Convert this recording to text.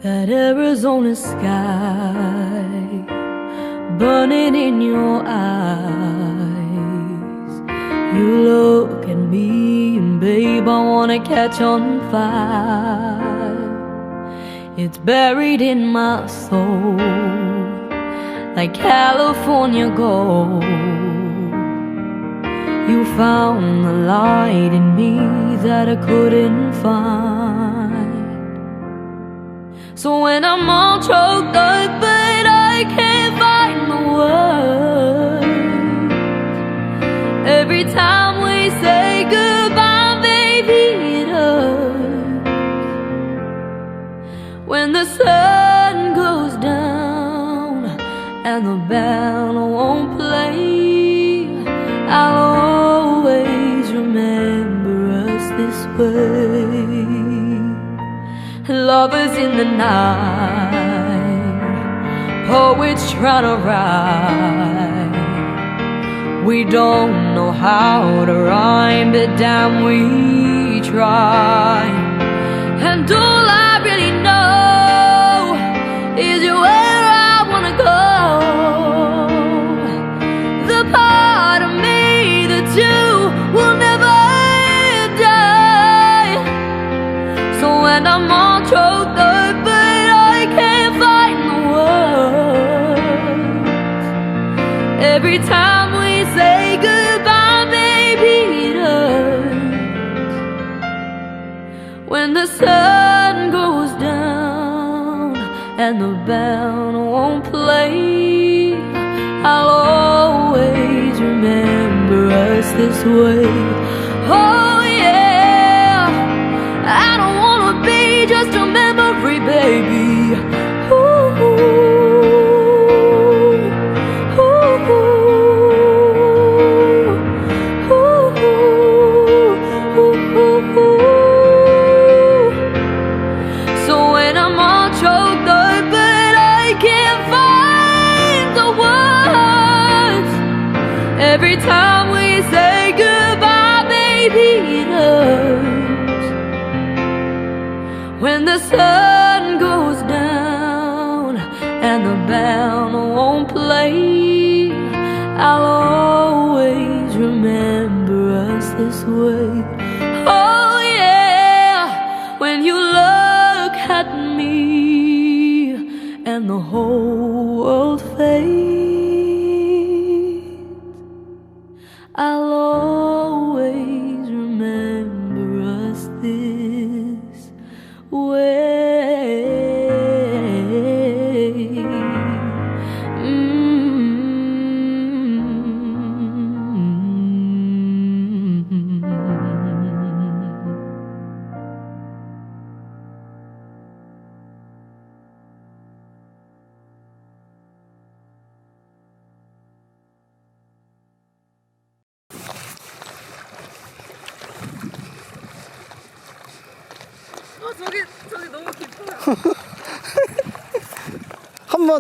that Arizona sky burning in your eyes. You look at me and babe, I wanna catch on fire. It's buried in my soul like California gold. You found the light in me that I couldn't find. So when I'm all choked up but I can't find the words, every time we say goodbye, baby, it hurts. When the sun goes down and the band won't play, I'll always remember us this way. Lovers in the night, poets trying to write. We don't know how to rhyme, but damn, we try. And all I really know is you're where I wanna go. The part of me that you will never die. So when I'm all choked up but I can't find the words, every time we say goodbye, baby, it hurts. When the sun goes down and the band won't play, I'll always remember us this way. Oh yeah, I don't wanna be just a memory, baby. Ooh, ooh, ooh, ooh, ooh, ooh, ooh. So when I'm all choked up but I can't find the words, every time we say goodbye, baby, it hurts. When the sun goes down and the band won't play, I'll always remember us this way. Oh yeah, when you look at me and the whole world fades, I'll always remember us this way. 저기 너무 깊어요.